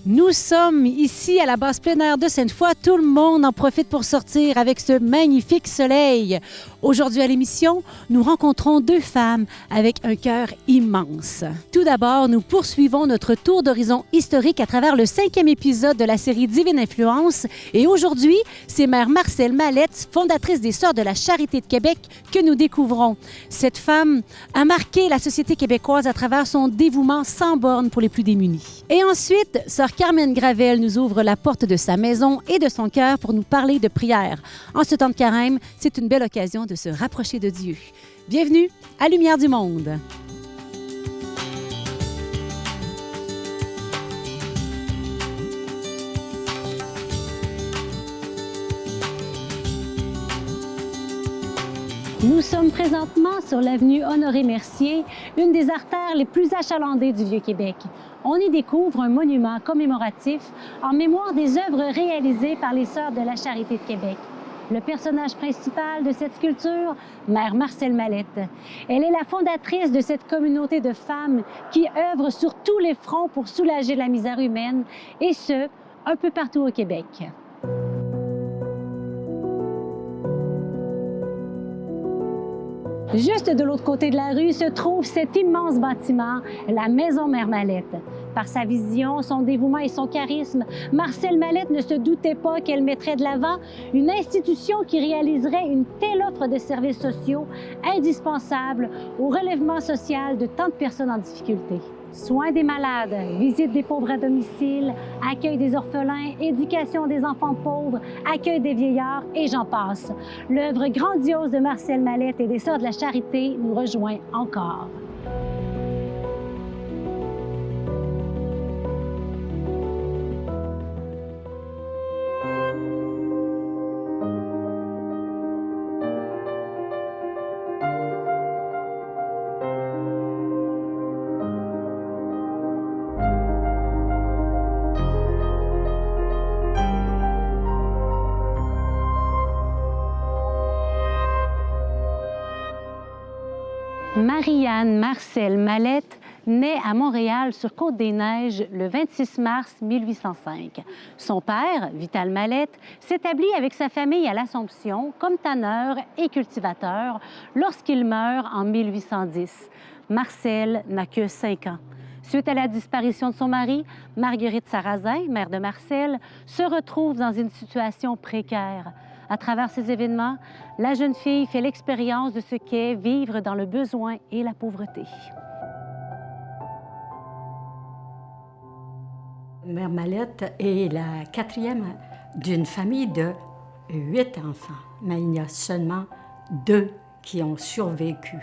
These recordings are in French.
Nous sommes ici à la base plein air de Sainte-Foy. Tout le monde en profite pour sortir avec ce magnifique soleil. Aujourd'hui à l'émission, nous rencontrons deux femmes avec un cœur immense. Tout d'abord, nous poursuivons notre tour d'horizon historique à travers le 5e épisode de la série Divine Influence. Et aujourd'hui, c'est Mère Marcelle Mallette, fondatrice des Sœurs de la Charité de Québec, que nous découvrons. Cette femme a marqué la société québécoise à travers son dévouement sans bornes pour les plus démunis. Et ensuite, Sœur Carmen Gravel nous ouvre la porte de sa maison et de son cœur pour nous parler de prière. En ce temps de carême, c'est une belle occasion de se rapprocher de Dieu. Bienvenue à Lumière du Monde. Nous sommes présentement sur l'avenue Honoré-Mercier, une des artères les plus achalandées du Vieux-Québec. On y découvre un monument commémoratif en mémoire des œuvres réalisées par les Sœurs de la Charité de Québec. Le personnage principal de cette sculpture, Mère Marcelle Mallette. Elle est la fondatrice de cette communauté de femmes qui œuvrent sur tous les fronts pour soulager la misère humaine, et ce, un peu partout au Québec. Juste de l'autre côté de la rue se trouve cet immense bâtiment, la Maison Mère Mallette. Par sa vision, son dévouement et son charisme, Marcelle Mallette ne se doutait pas qu'elle mettrait de l'avant une institution qui réaliserait une telle offre de services sociaux indispensables au relèvement social de tant de personnes en difficulté. Soins des malades, visite des pauvres à domicile, accueil des orphelins, éducation des enfants pauvres, accueil des vieillards et j'en passe. L'œuvre grandiose de Marcelle Mallette et des Sœurs de la Charité nous rejoint encore. Marie-Anne Marcelle Mallette naît à Montréal sur Côte-des-Neiges le 26 mars 1805. Son père, Vital Mallette, s'établit avec sa famille à l'Assomption comme tanneur et cultivateur lorsqu'il meurt en 1810. Marcelle n'a que 5 ans. Suite à la disparition de son mari, Marguerite Sarrazin, mère de Marcelle, se retrouve dans une situation précaire. À travers ces événements, la jeune fille fait l'expérience de ce qu'est vivre dans le besoin et la pauvreté. Mère Mallette est la 4e d'une famille de 8 enfants, mais il y a seulement 2 qui ont survécu.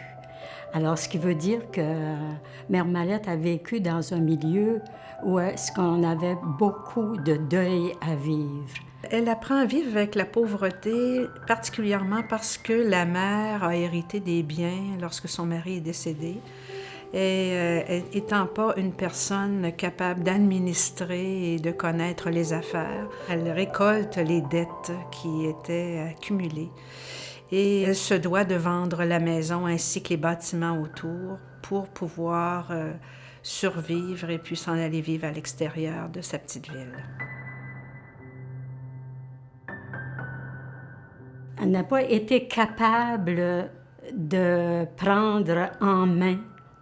Alors, ce qui veut dire que Mère Mallette a vécu dans un milieu où est-ce qu'on avait beaucoup de deuil à vivre. Elle apprend à vivre avec la pauvreté, particulièrement parce que la mère a hérité des biens lorsque son mari est décédé. Et étant pas une personne capable d'administrer et de connaître les affaires, elle récolte les dettes qui étaient accumulées. Et elle se doit de vendre la maison ainsi que les bâtiments autour pour pouvoir survivre et puis s'en aller vivre à l'extérieur de sa petite ville. Elle n'a pas été capable de prendre en main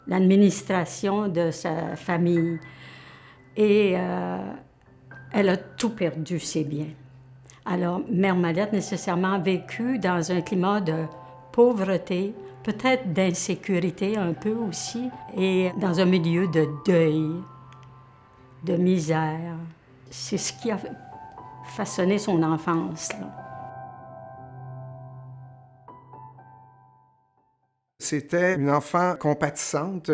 l'administration de sa famille. Et elle a tout perdu, ses biens. Alors, Mère Mallette, nécessairement, a vécu dans un climat de pauvreté, peut-être d'insécurité un peu aussi, et dans un milieu de deuil, de misère. C'est ce qui a façonné son enfance, là. C'était une enfant compatissante,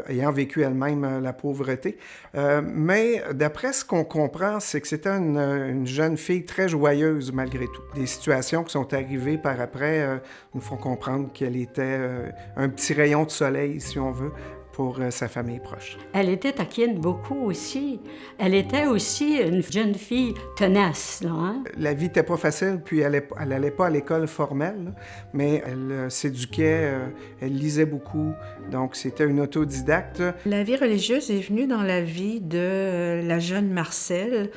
ayant vécu elle-même la pauvreté. Mais d'après ce qu'on comprend, c'est que c'était une jeune fille très joyeuse malgré tout. Des situations qui sont arrivées par après nous font comprendre qu'elle était un petit rayon de soleil, si on veut, pour sa famille proche. Elle était taquine beaucoup aussi. Elle était aussi une jeune fille tenace, là, hein? La vie n'était pas facile, puis elle n'allait pas à l'école formelle, là, mais elle s'éduquait, elle lisait beaucoup, donc c'était une autodidacte. La vie religieuse est venue dans la vie de la jeune Marcelle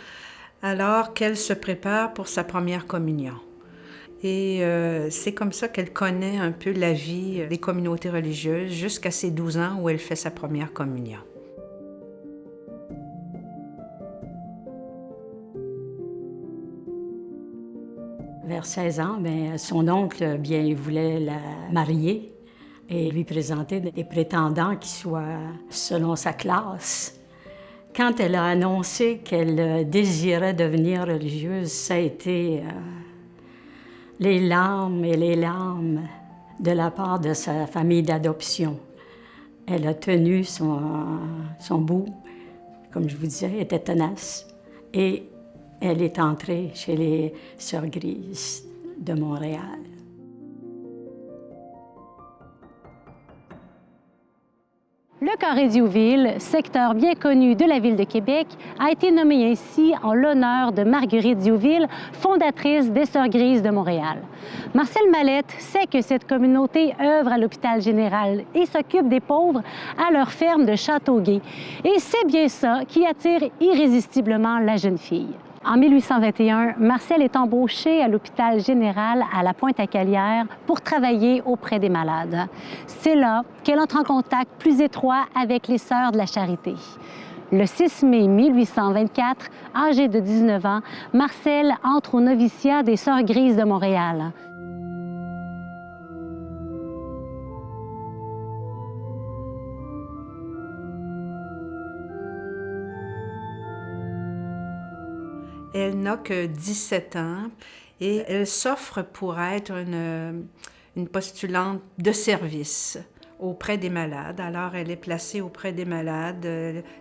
alors qu'elle se prépare pour sa première communion. Et c'est comme ça qu'elle connaît un peu la vie des communautés religieuses jusqu'à ses 12 ans où elle fait sa première communion. Vers 16 ans, bien, son oncle, bien, il voulait la marier et lui présenter des prétendants qui soient selon sa classe. Quand elle a annoncé qu'elle désirait devenir religieuse, ça a été les larmes et les larmes de la part de sa famille d'adoption. Elle a tenu son bout, comme je vous disais, elle était tenace. Et elle est entrée chez les Sœurs Grises de Montréal. Le carré Diouville, secteur bien connu de la ville de Québec, a été nommé ainsi en l'honneur de Marguerite Diouville, fondatrice des Sœurs Grises de Montréal. Marcel Mallette sait que cette communauté œuvre à l'hôpital général et s'occupe des pauvres à leur ferme de Châteauguay. Et c'est bien ça qui attire irrésistiblement la jeune fille. En 1821, Marcel est embauchée à l'hôpital général à la Pointe-à-Calière pour travailler auprès des malades. C'est là qu'elle entre en contact plus étroit avec les Sœurs de la Charité. Le 6 mai 1824, âgée de 19 ans, Marcel entre au noviciat des Sœurs Grises de Montréal. Elle n'a que 17 ans et elle s'offre pour être une postulante de service auprès des malades. Alors, elle est placée auprès des malades,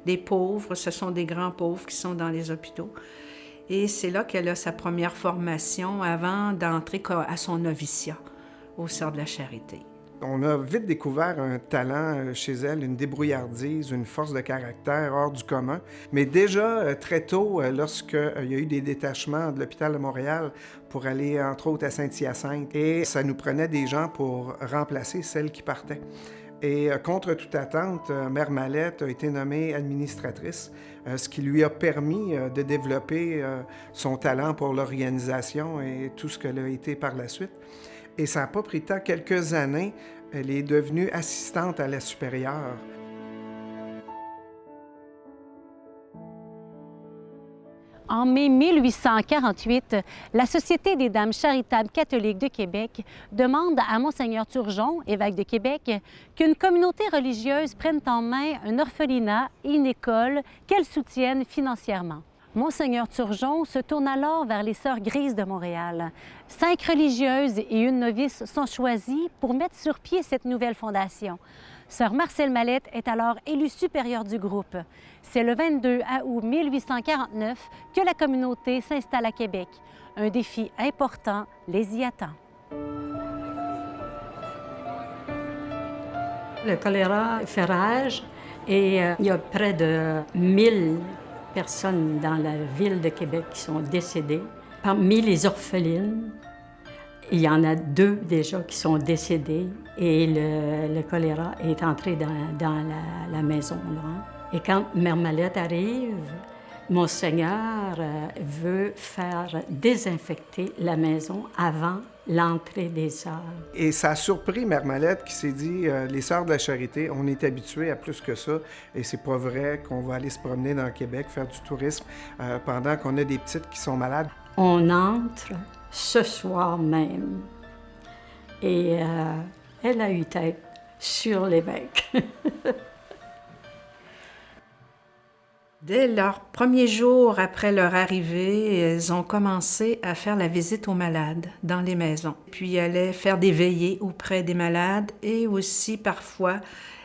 des pauvres. Ce sont des grands pauvres qui sont dans les hôpitaux. Et c'est là qu'elle a sa première formation avant d'entrer à son noviciat aux Sœurs de la Charité. On a vite découvert un talent chez elle, une débrouillardise, une force de caractère hors du commun. Mais déjà, très tôt, lorsqu'il y a eu des détachements de l'hôpital de Montréal pour aller, entre autres, à Saint-Hyacinthe, et ça nous prenait des gens pour remplacer celles qui partaient. Et contre toute attente, Mère Mallette a été nommée administratrice, ce qui lui a permis de développer son talent pour l'organisation et tout ce qu'elle a été par la suite. Et ça n'a pas pris tant, quelques années, elle est devenue assistante à la supérieure. En mai 1848, la Société des Dames charitables catholiques de Québec demande à Monseigneur Turgeon, évêque de Québec, qu'une communauté religieuse prenne en main un orphelinat et une école qu'elle soutienne financièrement. Monseigneur Turgeon se tourne alors vers les Sœurs Grises de Montréal. 5 religieuses et une novice sont choisies pour mettre sur pied cette nouvelle fondation. Sœur Marcel Mallette est alors élue supérieure du groupe. C'est le 22 août 1849 que la communauté s'installe à Québec. Un défi important les y attend. Le choléra fait rage et il y a près de 1000 personnes dans la ville de Québec qui sont décédées. Parmi les orphelines, il y en a 2 déjà qui sont décédées et le choléra est entré dans la maison. Là. Et quand Mère Mallette arrive, Monseigneur veut faire désinfecter la maison avant l'entrée des sœurs. Et ça a surpris Mère Mallette qui s'est dit les Sœurs de la Charité, on est habitués à plus que ça et c'est pas vrai qu'on va aller se promener dans le Québec, faire du tourisme pendant qu'on a des petites qui sont malades. On entre ce soir même et elle a eu tête sur l'évêque. Dès leur premier jour après leur arrivée, elles ont commencé à faire la visite aux malades dans les maisons. Puis elles allaient faire des veillées auprès des malades et aussi parfois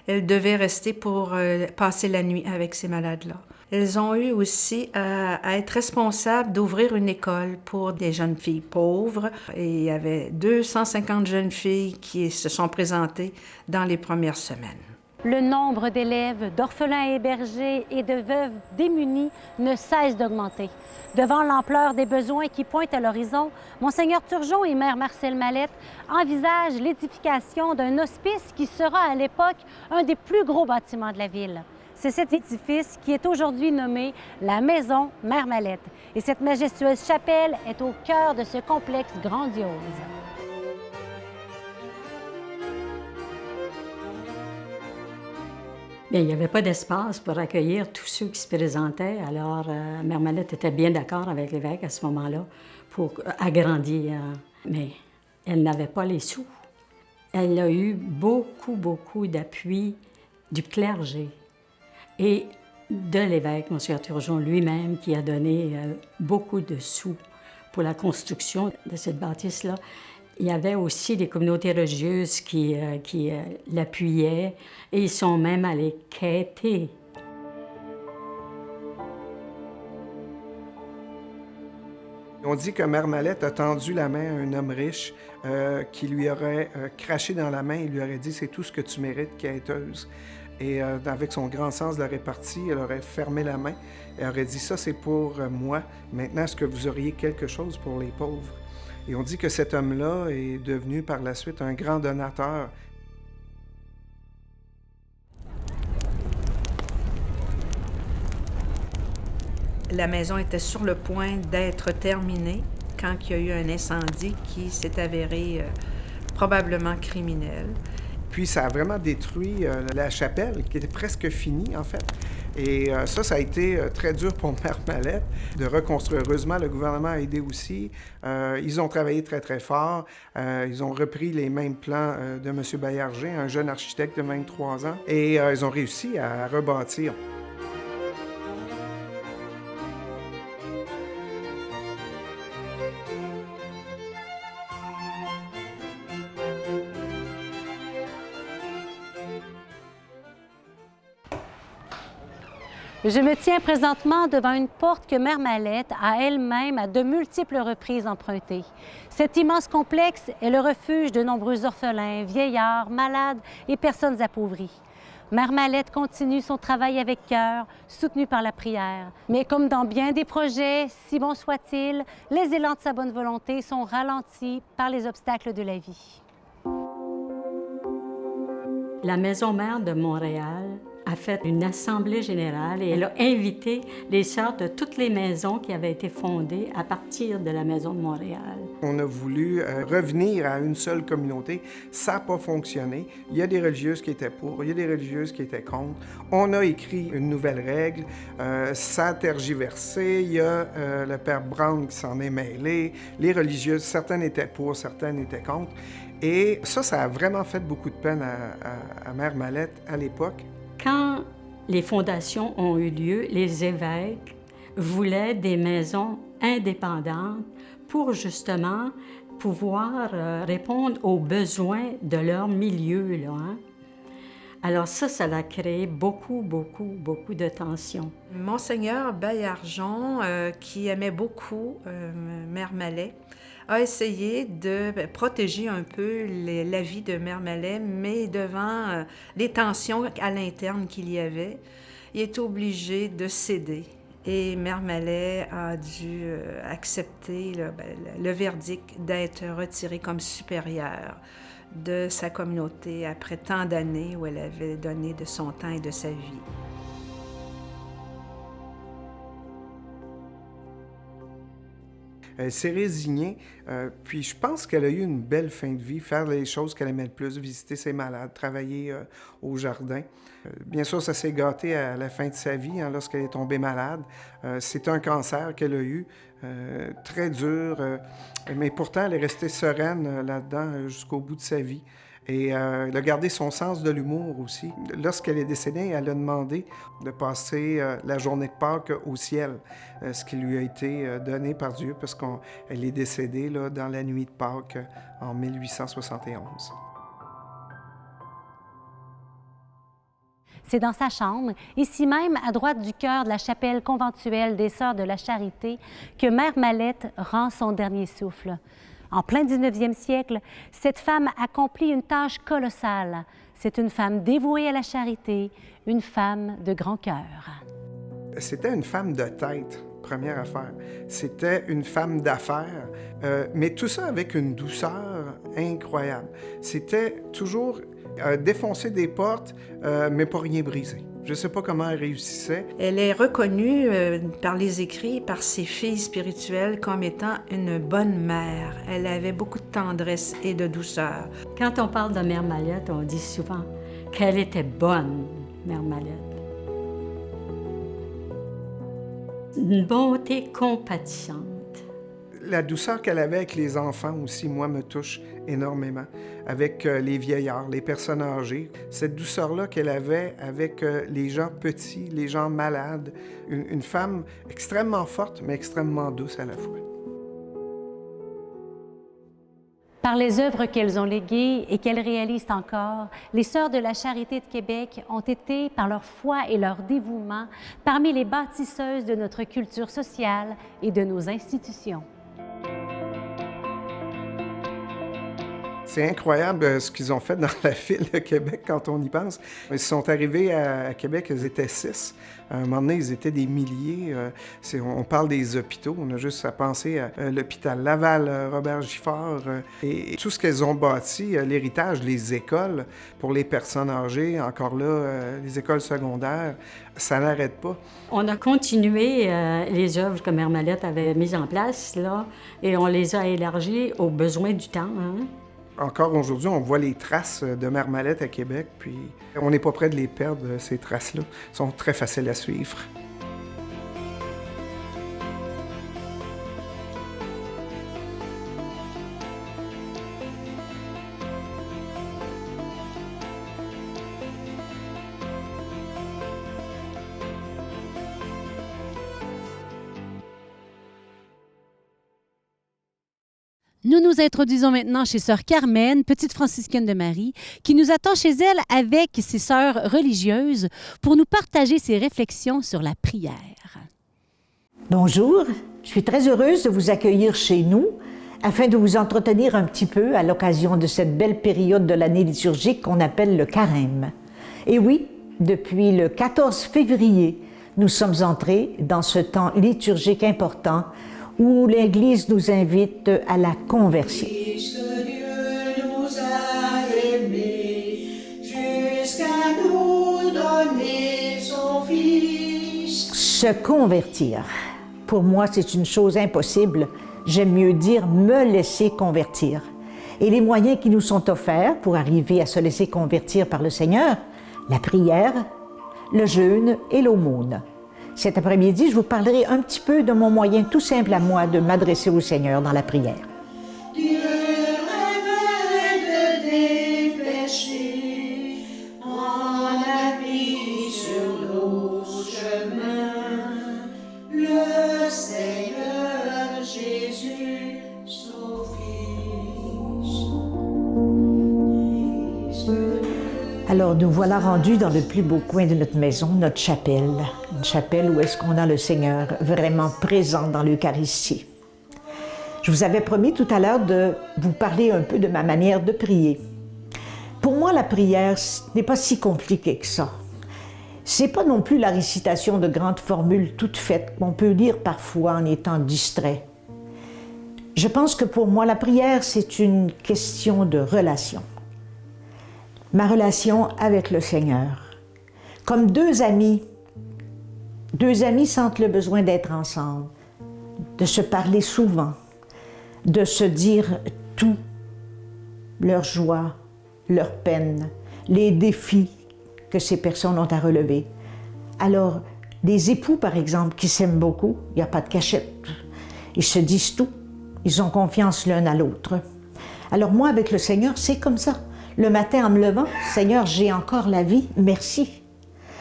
elles devaient rester pour passer la nuit avec ces malades-là. Elles ont eu aussi à être responsables d'ouvrir une école pour des jeunes filles pauvres. Et il y avait 250 jeunes filles qui se sont présentées dans les premières semaines. Le nombre d'élèves, d'orphelins hébergés et de veuves démunies ne cesse d'augmenter. Devant l'ampleur des besoins qui pointent à l'horizon, Monseigneur Turgeon et Mère Marcelle Mallette envisagent l'édification d'un hospice qui sera à l'époque un des plus gros bâtiments de la ville. C'est cet édifice qui est aujourd'hui nommé la Maison Mère Mallette. Et cette majestueuse chapelle est au cœur de ce complexe grandiose. Bien, il n'y avait pas d'espace pour accueillir tous ceux qui se présentaient. Alors, Mère Mallette était bien d'accord avec l'évêque à ce moment-là pour agrandir. Mais elle n'avait pas les sous. Elle a eu beaucoup d'appui du clergé et de l'évêque, Monseigneur Turgeon lui-même, qui a donné beaucoup de sous pour la construction de cette bâtisse-là. Il y avait aussi des communautés religieuses qui l'appuyaient et ils sont même allés quêter. On dit que Mère Mallette a tendu la main à un homme riche qui lui aurait craché dans la main et lui aurait dit « C'est tout ce que tu mérites, quêteuse ». Et avec son grand sens de la répartie, elle aurait fermé la main et aurait dit « Ça, c'est pour moi. Maintenant, est-ce que vous auriez quelque chose pour les pauvres? » Et on dit que cet homme-là est devenu par la suite un grand donateur. La maison était sur le point d'être terminée quand il y a eu un incendie qui s'est avéré probablement criminel. Puis ça a vraiment détruit la chapelle, qui était presque finie, en fait. Et ça a été très dur pour Mère Mallette de reconstruire. Heureusement, le gouvernement a aidé aussi. Ils ont travaillé très fort. Ils ont repris les mêmes plans de M. Baillarger, un jeune architecte de 23 ans. Et ils ont réussi à rebâtir. Je me tiens présentement devant une porte que Mère Mallette a elle-même à de multiples reprises empruntée. Cet immense complexe est le refuge de nombreux orphelins, vieillards, malades et personnes appauvries. Mère Mallette continue son travail avec cœur, soutenue par la prière. Mais comme dans bien des projets, si bons soient-ils, les élans de sa bonne volonté sont ralentis par les obstacles de la vie. La Maison Mère de Montréal a fait une assemblée générale et elle a invité les sœurs de toutes les maisons qui avaient été fondées à partir de la Maison de Montréal. On a voulu revenir à une seule communauté. Ça n'a pas fonctionné. Il y a des religieuses qui étaient pour, il y a des religieuses qui étaient contre. On a écrit une nouvelle règle. Ça a tergiversé. Il y a le père Brown qui s'en est mêlé. Les religieuses, certaines étaient pour, certaines étaient contre. Et ça a vraiment fait beaucoup de peine à Mère Mallette à l'époque. Quand les fondations ont eu lieu, les évêques voulaient des maisons indépendantes pour justement pouvoir répondre aux besoins de leur milieu, là, hein? Alors ça a créé beaucoup de tensions. Monseigneur Baillargeon, qui aimait beaucoup Mère Mallette, a essayé de protéger un peu la vie de Mère Mallette, mais devant les tensions à l'interne qu'il y avait, il est obligé de céder. Et Mère Mallette a dû accepter le verdict d'être retirée comme supérieure de sa communauté après tant d'années où elle avait donné de son temps et de sa vie. Elle s'est résignée, puis je pense qu'elle a eu une belle fin de vie, faire les choses qu'elle aimait le plus, visiter ses malades, travailler au jardin. Bien sûr, ça s'est gâté à la fin de sa vie, hein, lorsqu'elle est tombée malade. C'est un cancer qu'elle a eu, très dur, mais pourtant elle est restée sereine là-dedans jusqu'au bout de sa vie. Et elle a gardé son sens de l'humour aussi. Lorsqu'elle est décédée, elle a demandé de passer la journée de Pâques au ciel, ce qui lui a été donné par Dieu, parce qu'elle est décédée là, dans la nuit de Pâques en 1871. C'est dans sa chambre, ici même à droite du chœur de la chapelle conventuelle des Sœurs de la Charité, que Mère Mallette rend son dernier souffle. En plein 19e siècle, cette femme accomplit une tâche colossale. C'est une femme dévouée à la charité, une femme de grand cœur. C'était une femme de tête, première affaire. C'était une femme d'affaires, mais tout ça avec une douceur incroyable. C'était toujours défoncer des portes, mais pas rien briser. Je ne sais pas comment elle réussissait. Elle est reconnue par les écrits, par ses filles spirituelles, comme étant une bonne mère. Elle avait beaucoup de tendresse et de douceur. Quand on parle de Mère Mallette, on dit souvent qu'elle était bonne, Mère Mallette. Une bonté compatissante. La douceur qu'elle avait avec les enfants aussi, moi, me touche énormément. Avec les vieillards, les personnes âgées. Cette douceur-là qu'elle avait avec les gens petits, les gens malades. Une femme extrêmement forte, mais extrêmement douce à la fois. Par les œuvres qu'elles ont léguées et qu'elles réalisent encore, les Sœurs de la Charité de Québec ont été, par leur foi et leur dévouement, parmi les bâtisseuses de notre culture sociale et de nos institutions. C'est incroyable ce qu'ils ont fait dans la ville de Québec quand on y pense. Ils sont arrivés à Québec, ils étaient 6. À un moment donné, ils étaient des milliers. On parle des hôpitaux. On a juste à penser à l'hôpital Laval, Robert Giffard. Et tout ce qu'elles ont bâti, l'héritage, les écoles pour les personnes âgées, encore là, les écoles secondaires, ça n'arrête pas. On a continué les œuvres que Mère Mallette avait mises en place, là, et on les a élargies aux besoins du temps, hein? Encore aujourd'hui, on voit les traces de Mère Mallette à Québec, puis on n'est pas près de les perdre, ces traces-là. Elles sont très faciles à suivre. Nous nous introduisons maintenant chez Sœur Carmen, petite franciscaine de Marie, qui nous attend chez elle avec ses sœurs religieuses pour nous partager ses réflexions sur la prière. Bonjour, je suis très heureuse de vous accueillir chez nous afin de vous entretenir un petit peu à l'occasion de cette belle période de l'année liturgique qu'on appelle le carême. Et oui, depuis le 14 février, nous sommes entrés dans ce temps liturgique important où l'Église nous invite à la conversion. Puisque Dieu nous a aimés jusqu'à nous donner son Fils. Se convertir, pour moi, c'est une chose impossible. J'aime mieux dire me laisser convertir. Et les moyens qui nous sont offerts pour arriver à se laisser convertir par le Seigneur, la prière, le jeûne et l'aumône. Cet après-midi, je vous parlerai un petit peu de mon moyen tout simple à moi de m'adresser au Seigneur dans la prière. Dieu rêvait de dépêcher, en habit sur nos chemins, le Seigneur Jésus, son Fils. Alors, nous voilà rendus dans le plus beau coin de notre maison, notre chapelle. Une chapelle où est-ce qu'on a le Seigneur vraiment présent dans l'Eucharistie. Je vous avais promis tout à l'heure de vous parler un peu de ma manière de prier. Pour moi, la prière n'est pas si compliqué que ça. C'est pas non plus la récitation de grandes formules toutes faites qu'on peut lire parfois en étant distrait. Je pense que pour moi, la prière, c'est une question de relation. Ma relation avec le Seigneur. Comme deux amis sentent le besoin d'être ensemble, de se parler souvent, de se dire tout, leur joie, leur peine, les défis que ces personnes ont à relever. Alors, des époux, par exemple, qui s'aiment beaucoup, il n'y a pas de cachette. Ils se disent tout, ils ont confiance l'un à l'autre. Alors moi, avec le Seigneur, c'est comme ça. Le matin, en me levant, « Seigneur, j'ai encore la vie, merci.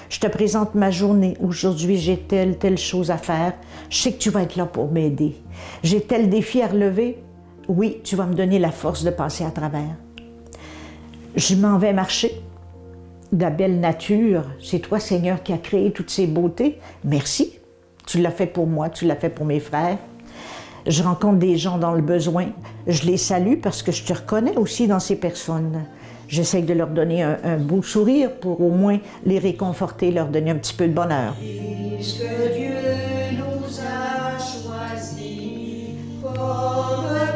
Je te présente ma journée. Aujourd'hui, j'ai telle chose à faire. Je sais que tu vas être là pour m'aider. J'ai tel défi à relever. Oui, tu vas me donner la force de passer à travers. Je m'en vais marcher. La belle nature, c'est toi, Seigneur, qui as créé toutes ces beautés. Merci. Tu l'as fait pour moi, tu l'as fait pour mes frères. Je rencontre des gens dans le besoin. Je les salue parce que je te reconnais aussi dans ces personnes. j'essaye de leur donner un beau sourire pour au moins les réconforter, leur donner un petit peu de bonheur. Puisque Dieu nous a choisis comme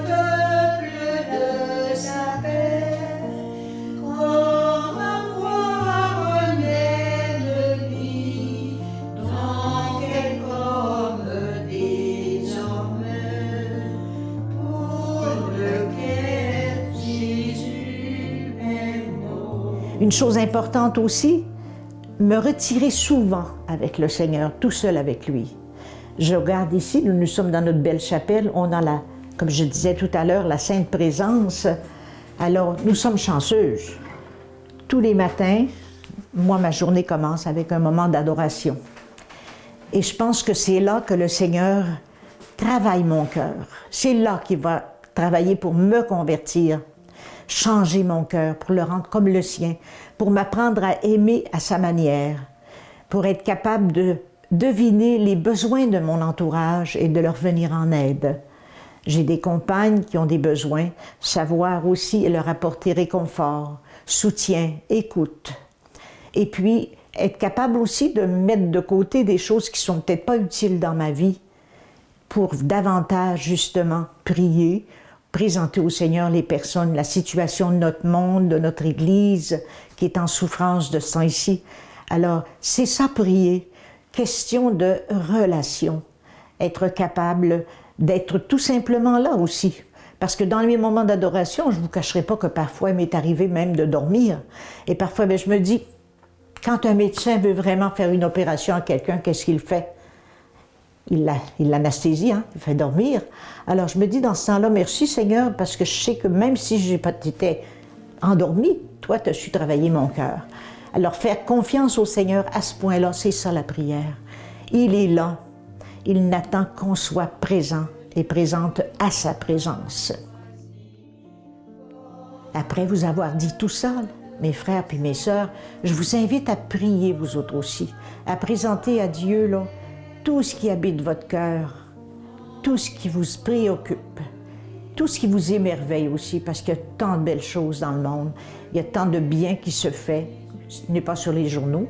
peuple de sa paix, comme avoir un ennemi, dans quel homme désormais, pour lequel Jésus est mort. Une chose importante aussi, me retirer souvent avec le Seigneur, tout seul avec lui. Je regarde ici, nous sommes dans notre belle chapelle, on a comme je disais tout à l'heure, la Sainte Présence. Alors, nous sommes chanceuses. Tous les matins, moi, ma journée commence avec un moment d'adoration. Et je pense que c'est là que le Seigneur travaille mon cœur. C'est là qu'il va travailler pour me convertir, changer mon cœur, pour le rendre comme le sien, pour m'apprendre à aimer à sa manière, pour être capable de deviner les besoins de mon entourage et de leur venir en aide. J'ai des compagnes qui ont des besoins, savoir aussi leur apporter réconfort, soutien, écoute. Et puis, être capable aussi de mettre de côté des choses qui sont peut-être pas utiles dans ma vie pour davantage, justement, prier, présenter au Seigneur les personnes, la situation de notre monde, de notre Église, qui est en souffrance de ce temps ici. Alors, c'est ça, prier. Question de relation. Être capable d'être tout simplement là aussi. Parce que dans mes moments d'adoration, je ne vous cacherai pas que parfois, il m'est arrivé même de dormir. Et parfois, je me dis, quand un médecin veut vraiment faire une opération à quelqu'un, qu'est-ce qu'il fait? Il l'anesthésie, hein? Il fait dormir. Alors, je me dis dans ce temps-là, merci Seigneur, parce que je sais que même si j'étais endormie, toi, tu as su travailler mon cœur. Alors, faire confiance au Seigneur à ce point-là, c'est ça la prière. Il est là. Il n'attend qu'on soit présent et présente à sa présence. Après vous avoir dit tout ça, mes frères puis mes sœurs, je vous invite à prier vous autres aussi, à présenter à Dieu là, tout ce qui habite votre cœur, tout ce qui vous préoccupe, tout ce qui vous émerveille aussi, parce qu'il y a tant de belles choses dans le monde, il y a tant de bien qui se fait, ce n'est pas sur les journaux,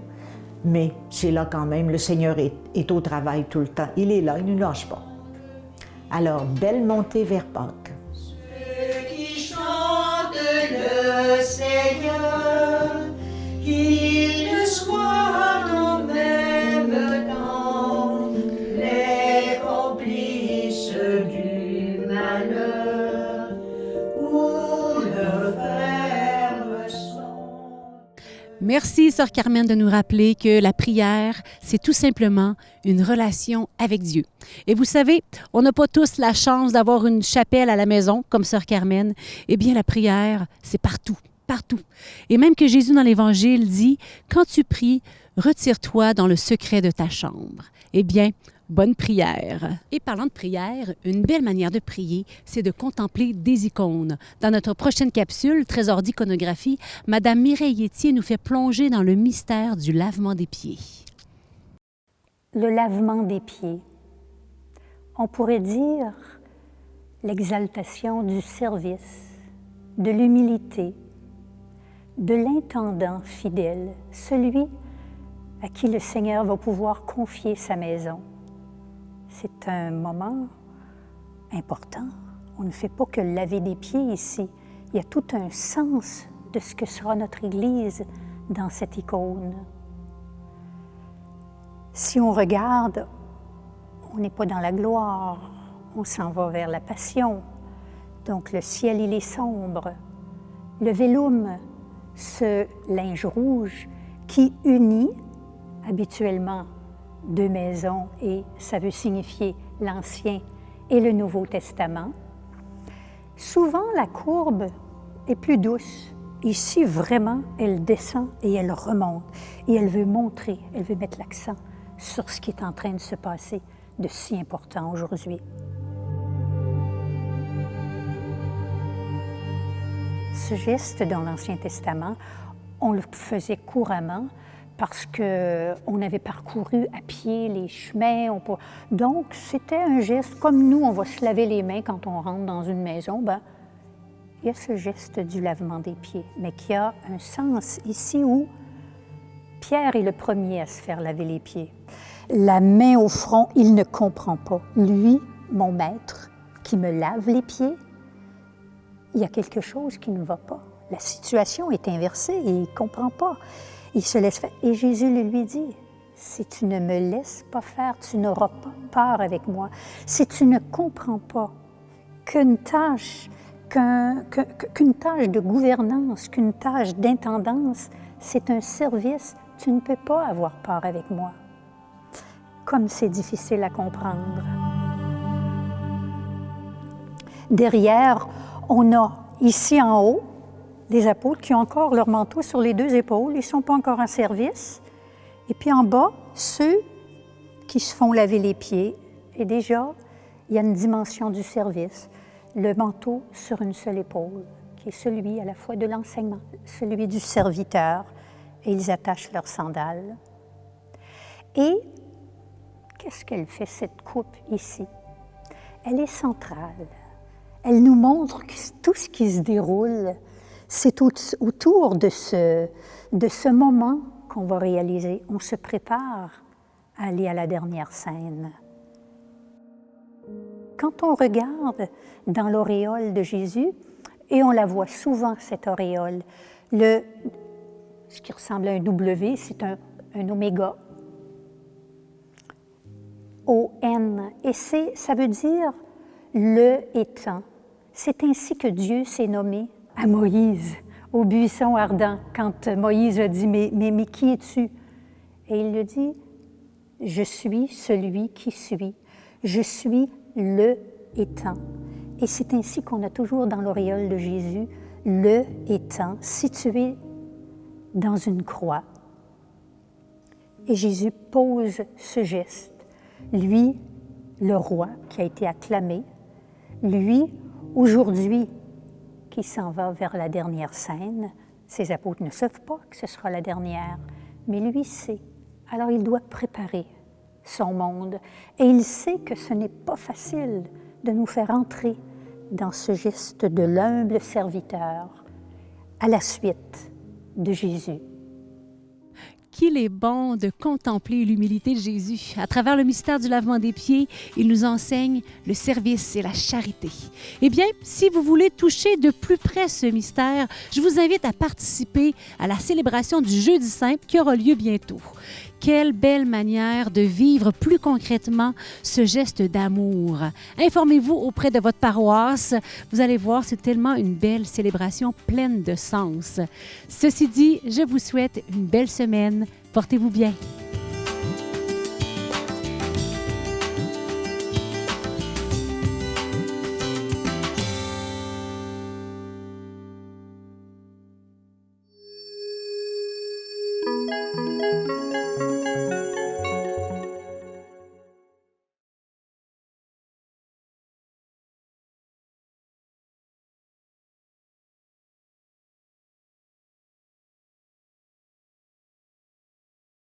mais c'est là quand même, le Seigneur est au travail tout le temps. Il est là, il ne nous lâche pas. Alors, belle montée vers Pâques. Ceux qui chantent le Seigneur, qu'il ne soit en même temps les complices du malheur ou le frère sont. Merci, Sœur Carmen, de nous rappeler que la prière, c'est tout simplement une relation avec Dieu. Et vous savez, on n'a pas tous la chance d'avoir une chapelle à la maison, comme Sœur Carmen. Eh bien, la prière, c'est partout, partout. Et même que Jésus, dans l'Évangile, dit, « Quand tu pries, retire-toi dans le secret de ta chambre. » Eh bien, bonne prière. Et parlant de prière, une belle manière de prier, c'est de contempler des icônes. Dans notre prochaine capsule, Trésor d'iconographie, Madame Mireille Etier nous fait plonger dans le mystère du lavement des pieds. Le lavement des pieds. On pourrait dire l'exaltation du service, de l'humilité, de l'intendant fidèle, celui à qui le Seigneur va pouvoir confier sa maison. C'est un moment important. On ne fait pas que laver des pieds ici. Il y a tout un sens de ce que sera notre Église dans cette icône. Si on regarde, on n'est pas dans la gloire, on s'en va vers la passion. Donc le ciel, il est sombre. Le vélum, ce linge rouge qui unit habituellement deux maisons, et ça veut signifier l'Ancien et le Nouveau Testament. Souvent, la courbe est plus douce. Ici, vraiment, elle descend et elle remonte. Et elle veut montrer, elle veut mettre l'accent sur ce qui est en train de se passer de si important aujourd'hui. Ce geste dans l'Ancien Testament, on le faisait couramment parce qu'on avait parcouru à pied les chemins. Donc, c'était un geste comme nous, on va se laver les mains quand on rentre dans une maison. Ben, il y a ce geste du lavement des pieds, mais qui a un sens ici où Pierre est le premier à se faire laver les pieds. La main au front, il ne comprend pas. Lui, mon maître, qui me lave les pieds, il y a quelque chose qui ne va pas. La situation est inversée et il ne comprend pas. Il se laisse faire. Et Jésus lui dit, si tu ne me laisses pas faire, tu n'auras pas part avec moi. Si tu ne comprends pas qu'une tâche de gouvernance, qu'une tâche d'intendance, c'est un service, tu ne peux pas avoir part avec moi. Comme c'est difficile à comprendre. Derrière, on a ici en haut des apôtres qui ont encore leur manteau sur les deux épaules, ils ne sont pas encore en service. Et puis en bas, ceux qui se font laver les pieds. Et déjà, il y a une dimension du service. Le manteau sur une seule épaule, qui est celui à la fois de l'enseignement, celui du serviteur, et ils attachent leurs sandales. Et qu'est-ce qu'elle fait, cette coupe ici? Elle est centrale. Elle nous montre que tout ce qui se déroule, c'est autour de ce moment qu'on va réaliser. On se prépare à aller à la dernière scène. Quand on regarde dans l'auréole de Jésus, et on la voit souvent, cette auréole, ce qui ressemble à un W, c'est un oméga, O-N, et ça veut dire le étant. C'est ainsi que Dieu s'est nommé à Moïse, au buisson ardent, quand Moïse a dit « Mais qui es-tu? » Et il lui dit « Je suis celui qui suis, je suis le étant. » Et c'est ainsi qu'on a toujours dans l'auréole de Jésus le étant situé dans une croix. Et Jésus pose ce geste. Lui, le roi qui a été acclamé, lui, aujourd'hui, qui s'en va vers la dernière scène. Ses apôtres ne savent pas que ce sera la dernière, mais lui sait. Alors il doit préparer son monde. Et il sait que ce n'est pas facile de nous faire entrer dans ce geste de l'humble serviteur à la suite de Jésus. Qu'il est bon de contempler l'humilité de Jésus. À travers le mystère du lavement des pieds, il nous enseigne le service et la charité. Eh bien, si vous voulez toucher de plus près ce mystère, je vous invite à participer à la célébration du Jeudi Saint qui aura lieu bientôt. Quelle belle manière de vivre plus concrètement ce geste d'amour. Informez-vous auprès de votre paroisse. Vous allez voir, c'est tellement une belle célébration pleine de sens. Ceci dit, je vous souhaite une belle semaine. Portez-vous bien.